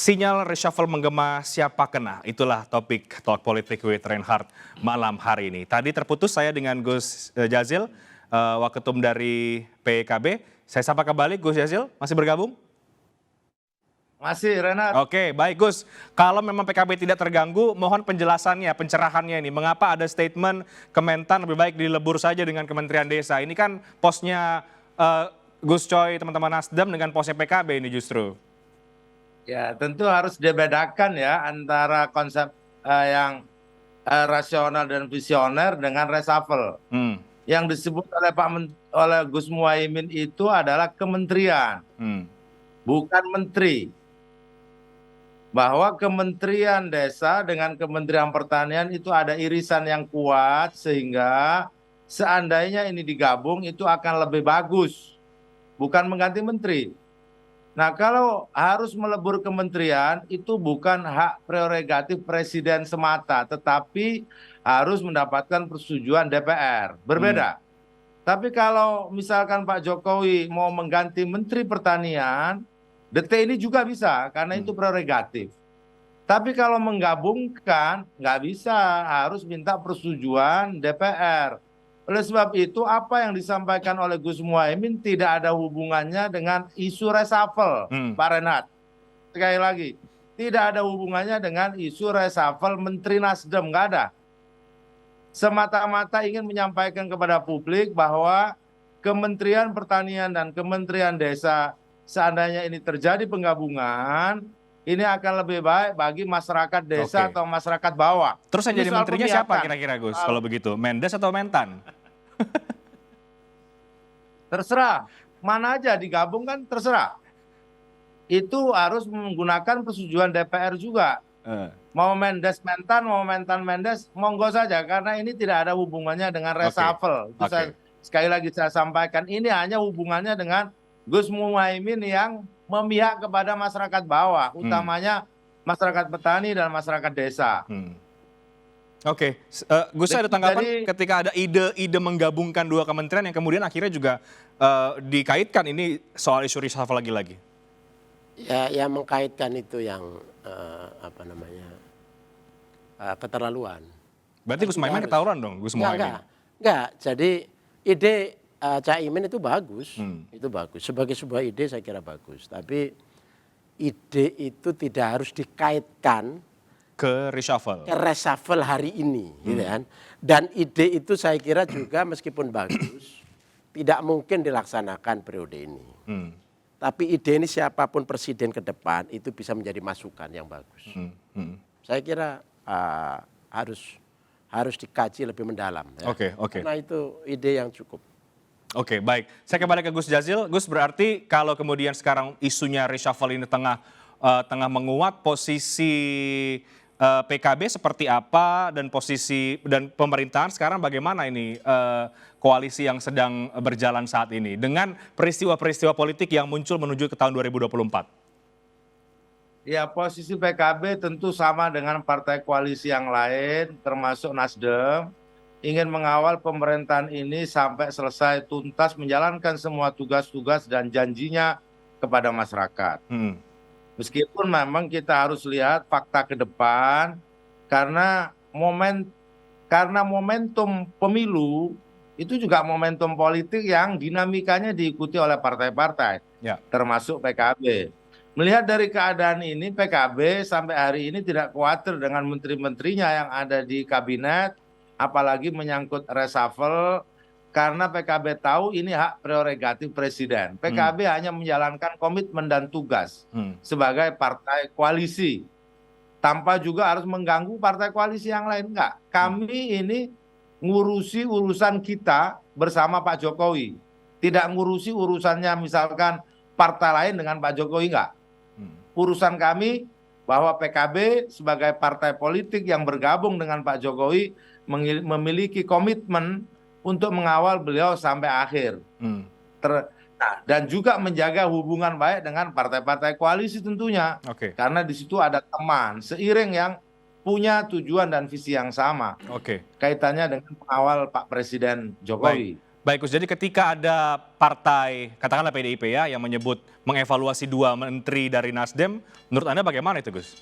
Sinyal reshuffle menggema siapa kena? Itulah topik Talk Politik with Reinhardt malam hari ini. Tadi terputus saya dengan Gus Jazil, Waketum dari PKB. Saya sapa kembali, Gus Jazil, masih bergabung? Masih, Renat. Oke, baik Gus. Kalau memang PKB tidak terganggu, mohon penjelasannya, pencerahannya ini. Mengapa ada statement Kementan lebih baik dilebur saja dengan Kementerian Desa? Ini kan posnya Gus Coy, teman-teman Nasdem dengan posnya PKB ini justru. Ya, tentu harus dibedakan ya antara konsep yang rasional dan visioner dengan reshuffle. Yang disebut oleh Gus Muhaimin itu adalah kementerian, bukan menteri. Bahwa Kementerian Desa dengan Kementerian Pertanian itu ada irisan yang kuat sehingga seandainya ini digabung itu akan lebih bagus, bukan mengganti menteri. Nah, kalau harus melebur kementerian itu bukan hak prerogatif presiden semata, tetapi harus mendapatkan persetujuan DPR. Berbeda. Tapi kalau misalkan Pak Jokowi mau mengganti Menteri Pertanian, DT ini juga bisa karena itu prerogatif. Tapi kalau menggabungkan nggak bisa, harus minta persetujuan DPR. Oleh sebab itu, apa yang disampaikan oleh Gus Muhaimin tidak ada hubungannya dengan isu reshuffle, Pak Renat. Sekali lagi, tidak ada hubungannya dengan isu reshuffle Menteri Nasdem, nggak ada. Semata-mata ingin menyampaikan kepada publik bahwa Kementerian Pertanian dan Kementerian Desa, seandainya ini terjadi penggabungan, ini akan lebih baik bagi masyarakat desa atau masyarakat bawah. Terus yang jadi menterinya siapa kira-kira Gus kalau begitu? Mendes atau Mentan? Terserah, mana aja digabung kan terserah. Itu harus menggunakan persetujuan DPR juga. Mau Mendes Mentan, mau Mentan Mendes, monggo saja. Karena ini tidak ada hubungannya dengan reshuffle. Sekali lagi saya sampaikan, ini hanya hubungannya dengan Gus Muhaimin yang memihak kepada masyarakat bawah, utamanya masyarakat petani dan masyarakat desa. Oke, Gus ada tanggapan ketika ada ide menggabungkan dua kementerian yang kemudian akhirnya juga dikaitkan ini soal isu reshuffle lagi-lagi? Ya, yang mengkaitkan itu yang keterlaluan. Berarti Gus Muhaimin ketahuan dong, Gus Muhaimin? Enggak. Jadi ide Caimin itu bagus, sebagai sebuah ide saya kira bagus. Tapi ide itu tidak harus dikaitkan ke reshuffle hari ini, gitu kan? Dan ide itu saya kira juga meskipun bagus, tidak mungkin dilaksanakan periode ini. Tapi ide ini siapapun presiden ke depan itu bisa menjadi masukan yang bagus. Saya kira harus dikaji lebih mendalam. Ya. Karena itu ide yang cukup. Oke, baik. Saya kembali ke Gus Jazil. Gus, berarti kalau kemudian sekarang isunya reshuffle ini tengah menguat, posisi PKB seperti apa dan posisi dan pemerintahan sekarang bagaimana ini koalisi yang sedang berjalan saat ini dengan peristiwa-peristiwa politik yang muncul menuju ke tahun 2024? Ya, posisi PKB tentu sama dengan partai koalisi yang lain, termasuk Nasdem. Ingin mengawal pemerintahan ini sampai selesai tuntas menjalankan semua tugas-tugas dan janjinya kepada masyarakat. Meskipun memang kita harus lihat fakta ke depan, karena momentum pemilu itu juga momentum politik yang dinamikanya diikuti oleh partai-partai, termasuk PKB. Melihat dari keadaan ini, PKB sampai hari ini tidak khawatir dengan menteri-menterinya yang ada di kabinet, apalagi menyangkut reshuffle, karena PKB tahu ini hak prerogatif presiden. PKB hanya menjalankan komitmen dan tugas sebagai partai koalisi, tanpa juga harus mengganggu partai koalisi yang lain. Enggak, kami ini ngurusi urusan kita bersama Pak Jokowi, tidak ngurusi urusannya misalkan partai lain dengan Pak Jokowi, enggak. Urusan kami bahwa PKB sebagai partai politik yang bergabung dengan Pak Jokowi memiliki komitmen untuk mengawal beliau sampai akhir. Dan juga menjaga hubungan baik dengan partai-partai koalisi tentunya. Karena di situ ada teman seiring yang punya tujuan dan visi yang sama. Kaitannya dengan mengawal Pak Presiden Jokowi. Baik Gus, jadi ketika ada partai, katakanlah PDIP ya, yang menyebut mengevaluasi 2 menteri dari Nasdem, menurut Anda bagaimana itu Gus?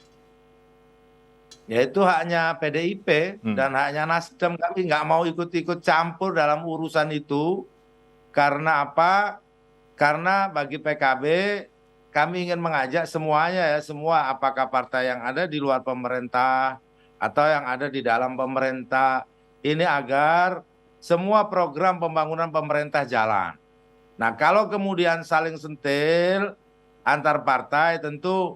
Ya itu haknya PDIP dan haknya Nasdem. Kami nggak mau ikut-ikut campur dalam urusan itu. Karena apa? Karena bagi PKB, kami ingin mengajak semuanya ya, semua apakah partai yang ada di luar pemerintah atau yang ada di dalam pemerintah, ini agar semua program pembangunan pemerintah jalan. Nah, kalau kemudian saling sentil antar partai, tentu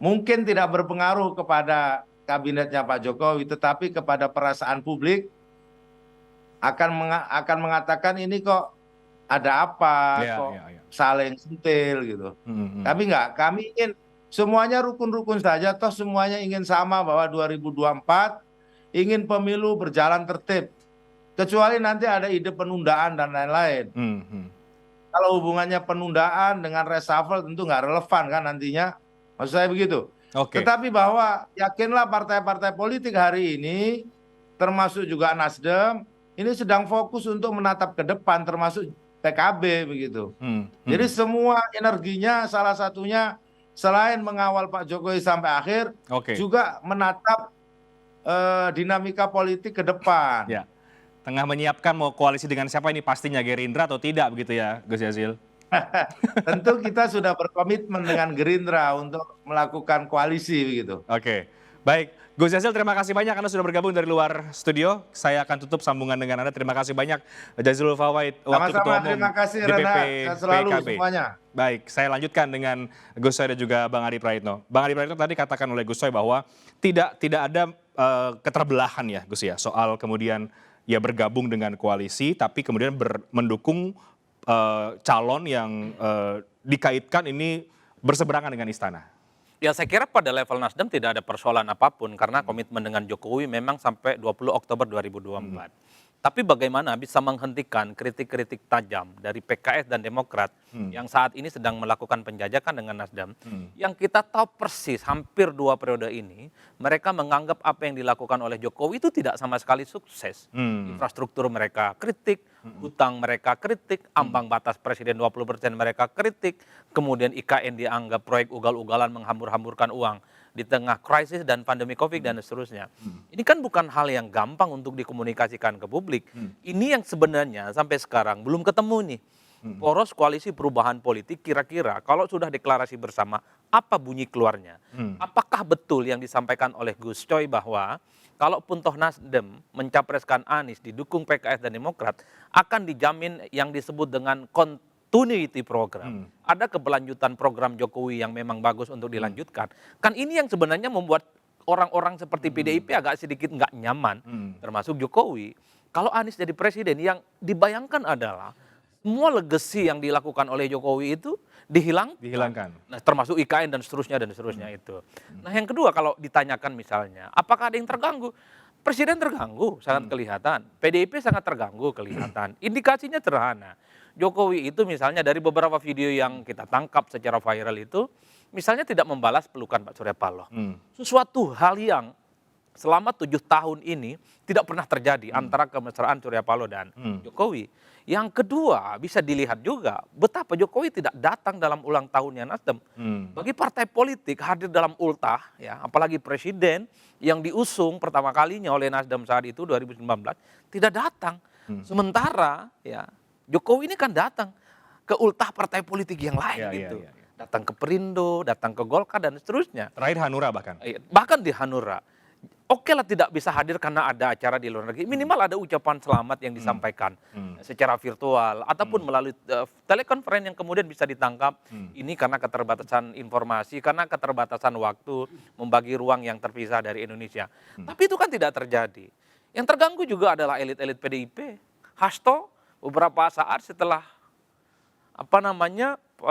mungkin tidak berpengaruh kepada kabinetnya Pak Jokowi, tetapi kepada perasaan publik akan mengatakan ini kok ada apa, kok saling sentil gitu. Kami enggak, kami ingin semuanya rukun-rukun saja, toh semuanya ingin sama bahwa 2024 ingin pemilu berjalan tertib. Kecuali nanti ada ide penundaan dan lain-lain. Kalau hubungannya penundaan dengan reshuffle tentu nggak relevan kan nantinya. Maksud saya begitu. Tetapi bahwa yakinlah partai-partai politik hari ini, termasuk juga Nasdem, ini sedang fokus untuk menatap ke depan, termasuk PKB begitu. Jadi semua energinya salah satunya selain mengawal Pak Jokowi sampai akhir, juga menatap dinamika politik ke depan. Ya. Tengah menyiapkan mau koalisi dengan siapa ini pastinya Gerindra atau tidak begitu ya Gus Jazil? Tentu kita sudah berkomitmen dengan Gerindra untuk melakukan koalisi begitu. Oke, baik. Gus Jazil terima kasih banyak Anda sudah bergabung dari luar studio. Saya akan tutup sambungan dengan Anda. Terima kasih banyak Jazilul Fawait, Wakil Ketua Umum terima kasih, DPP selalu PKB. Semuanya. Baik, saya lanjutkan dengan Gus Soy dan juga Bang Adi Praitno. Bang Adi Praitno tadi katakan oleh Gus Soy bahwa tidak ada keterbelahan ya Gus ya soal kemudian ya bergabung dengan koalisi tapi kemudian mendukung calon yang dikaitkan ini berseberangan dengan istana. Ya saya kira pada level Nasdem tidak ada persoalan apapun karena komitmen dengan Jokowi memang sampai 20 Oktober 2024. Tapi bagaimana bisa menghentikan kritik-kritik tajam dari PKS dan Demokrat yang saat ini sedang melakukan penjajakan dengan Nasdem, yang kita tahu persis hampir 2 periode ini, mereka menganggap apa yang dilakukan oleh Jokowi itu tidak sama sekali sukses. Infrastruktur mereka kritik, hutang mereka kritik, ambang batas presiden 20% mereka kritik, kemudian IKN dianggap proyek ugal-ugalan menghambur-hamburkan uang di tengah krisis dan pandemi Covid dan seterusnya. Ini kan bukan hal yang gampang untuk dikomunikasikan ke publik. Ini yang sebenarnya sampai sekarang belum ketemu nih. Poros koalisi perubahan politik kira-kira kalau sudah deklarasi bersama, apa bunyi keluarnya? Apakah betul yang disampaikan oleh Gus Coy bahwa kalaupun toh Nasdem mencapreskan Anies didukung PKS dan Demokrat, akan dijamin yang disebut dengan continuity program. Ada keberlanjutan program Jokowi yang memang bagus untuk dilanjutkan. Kan ini yang sebenarnya membuat orang-orang seperti PDIP agak sedikit nggak nyaman, termasuk Jokowi. Kalau Anies jadi presiden, yang dibayangkan adalah semua legacy yang dilakukan oleh Jokowi itu dihilangkan. Nah, termasuk IKN dan seterusnya itu. Nah, yang kedua kalau ditanyakan misalnya, apakah ada yang terganggu? Presiden terganggu, sangat kelihatan. PDIP sangat terganggu, kelihatan. Indikasinya sederhana. Jokowi itu misalnya dari beberapa video yang kita tangkap secara viral itu, misalnya tidak membalas pelukan Pak Surya Paloh. Sesuatu hal yang selama 7 tahun ini tidak pernah terjadi antara kemesraan Surya Paloh dan Jokowi. Yang kedua, bisa dilihat juga betapa Jokowi tidak datang dalam ulang tahunnya Nasdem. Bagi partai politik hadir dalam ultah, ya, apalagi presiden yang diusung pertama kalinya oleh Nasdem saat itu 2019 tidak datang. Sementara ya Jokowi ini kan datang ke ultah partai politik yang lain gitu. Datang ke Perindo, datang ke Golkar dan seterusnya. Terakhir Hanura bahkan. Bahkan di Hanura. Oke lah tidak bisa hadir karena ada acara di luar negeri. Minimal ada ucapan selamat yang disampaikan secara virtual ataupun melalui telekonferensi yang kemudian bisa ditangkap. Ini karena keterbatasan informasi, karena keterbatasan waktu, membagi ruang yang terpisah dari Indonesia. Tapi itu kan tidak terjadi. Yang terganggu juga adalah elit-elit PDIP. Hasto beberapa saat setelah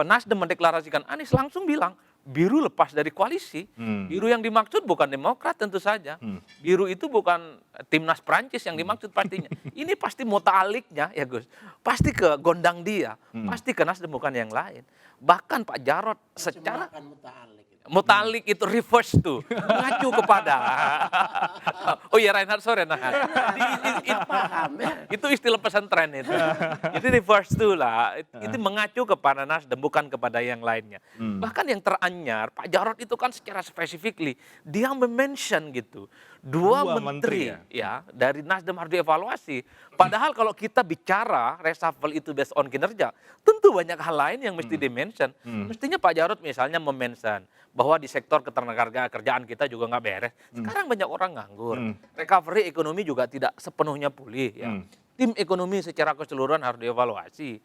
Nasdem mendeklarasikan Anies langsung bilang biru lepas dari koalisi. Biru yang dimaksud bukan Demokrat tentu saja. Biru itu bukan timnas Prancis yang dimaksud pastinya. Ini pasti muta'aliknya ya Gus. Pasti ke gondang dia. Pasti ke Nasdem bukan yang lain. Bahkan Pak Jarod secara Mutalik itu reverse tuh, mengacu kepada. Oh iya Reinhard, sorry Reinhard. Itu istilah pesantren itu. Itu reverse tuh lah. Itu mengacu kepada Nasdem bukan kepada yang lainnya. Bahkan yang teranyar, Pak Jarod itu kan secara specifically dia mention gitu. Dua menteri ya dari Nasdem harus dievaluasi. Padahal kalau kita bicara reshuffle itu based on kinerja, tentu banyak hal lain yang mesti dimention. Mestinya Pak Jarod misalnya memention bahwa di sektor ketenagakerjaan kita juga nggak beres. Sekarang banyak orang nganggur. Recovery ekonomi juga tidak sepenuhnya pulih. Ya. Tim ekonomi secara keseluruhan harus dievaluasi.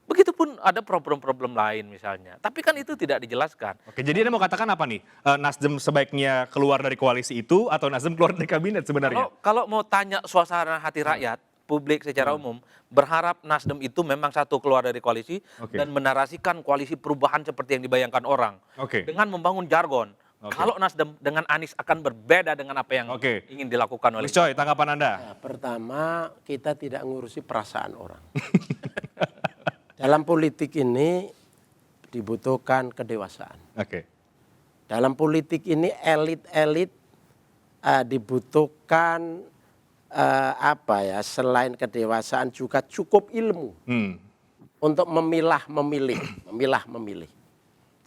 Begitupun ada problem-problem lain misalnya. Tapi kan itu tidak dijelaskan. Oke, jadi Anda mau katakan apa nih? Nasdem sebaiknya keluar dari koalisi itu atau Nasdem keluar dari kabinet sebenarnya? Kalau mau tanya suasana hati rakyat, publik secara umum berharap Nasdem itu memang satu keluar dari koalisi dan menarasikan koalisi perubahan seperti yang dibayangkan orang. Dengan membangun jargon. Kalau Nasdem dengan Anies akan berbeda dengan apa yang ingin dilakukan oleh. Gus Coy, tanggapan Anda? Ya, pertama, kita tidak ngurusi perasaan orang. Dalam politik ini dibutuhkan kedewasaan. Dalam politik ini elit-elit dibutuhkan selain kedewasaan juga cukup ilmu untuk memilah-memilih.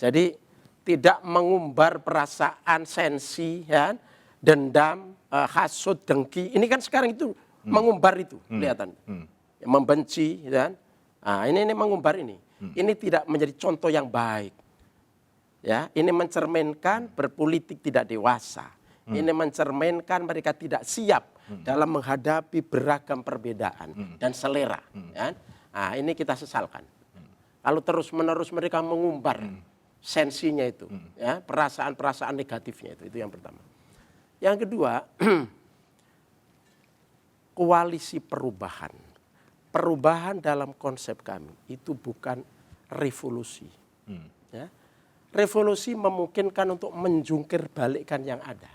Jadi tidak mengumbar perasaan sensi, ya, dendam, hasut, dengki. Ini kan sekarang itu mengumbar itu kelihatan, membenci, dan ini mengumbar ini. Ini tidak menjadi contoh yang baik. Ya, ini mencerminkan berpolitik tidak dewasa. Ini mencerminkan mereka tidak siap dalam menghadapi beragam perbedaan dan selera. Ya. Nah, ini kita sesalkan. Kalau terus-menerus mereka mengumbar sensinya itu, ya, perasaan-perasaan negatifnya itu yang pertama. Yang kedua, koalisi perubahan. Perubahan dalam konsep kami itu bukan revolusi. Ya. Revolusi memungkinkan untuk menjungkir balikkan yang ada.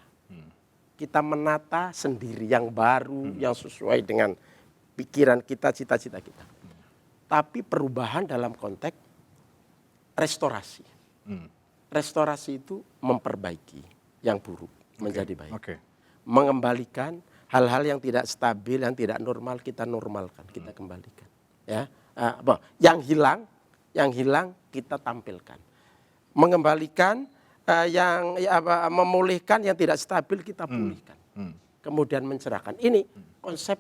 Kita menata sendiri yang baru, yang sesuai dengan pikiran kita, cita-cita kita. Tapi perubahan dalam konteks restorasi. Restorasi itu memperbaiki yang buruk menjadi baik. Mengembalikan hal-hal yang tidak stabil, yang tidak normal, kita normalkan, kita kembalikan. Ya, yang hilang kita tampilkan. Mengembalikan memulihkan yang tidak stabil kita pulihkan. Kemudian mencerahkan. Ini konsep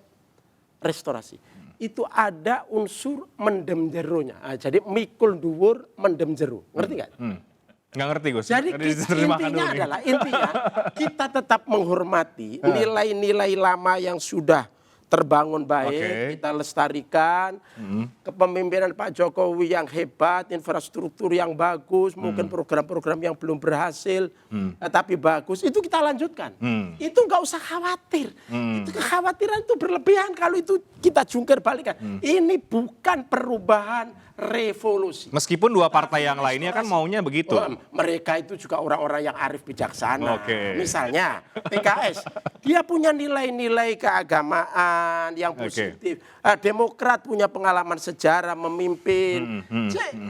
restorasi. Itu ada unsur mendem jeronya. Jadi mikul dhuwur mendem jero. Ngerti nggak? Nggak ngerti Gus. Jadi intinya kita tetap menghormati nilai-nilai lama yang sudah terbangun baik, kita lestarikan. Kepemimpinan Pak Jokowi yang hebat, infrastruktur yang bagus, mungkin program-program yang belum berhasil, tapi bagus, itu kita lanjutkan. Itu nggak usah khawatir. Itu kekhawatiran itu berlebihan kalau itu kita jungkir balikan. Ini bukan perubahan revolusi. Meskipun dua partai yang lainnya kan maunya begitu. Mereka itu juga orang-orang yang arif bijaksana. Misalnya PKS, dia punya nilai-nilai keagamaan yang positif. Demokrat punya pengalaman sejarah memimpin.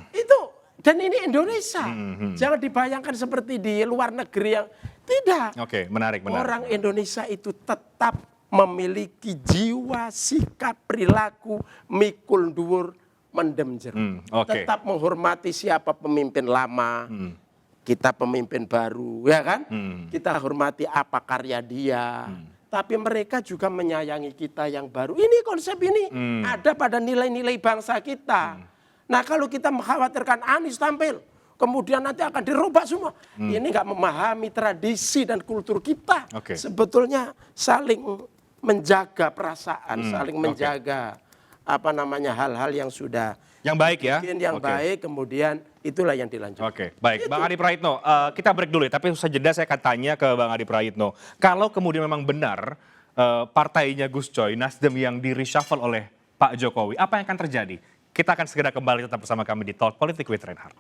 Itu, dan ini Indonesia. Jangan dibayangkan seperti di luar negeri yang tidak. Menarik. Orang Indonesia itu tetap memiliki jiwa, sikap, perilaku, mikul dhuwur, mendem jero. Tetap menghormati siapa pemimpin lama, kita pemimpin baru, ya kan? Kita hormati apa karya dia. Tapi mereka juga menyayangi kita yang baru. Ini konsep ini ada pada nilai-nilai bangsa kita. Nah, kalau kita mengkhawatirkan Anies tampil, kemudian nanti akan dirubah semua. Ini nggak memahami tradisi dan kultur kita. Sebetulnya saling menjaga perasaan, saling menjaga hal-hal yang sudah yang baik ya. Yang baik, kemudian itulah yang dilanjutkan. Baik, Bang Adi Praitno, kita break dulu ya, tapi usai jeda saya akan tanya ke Bang Adi Praitno. Kalau kemudian memang benar partainya Gus Coy, Nasdem yang di-reshuffle oleh Pak Jokowi, apa yang akan terjadi? Kita akan segera kembali tetap bersama kami di Talk Politik with Reinhard.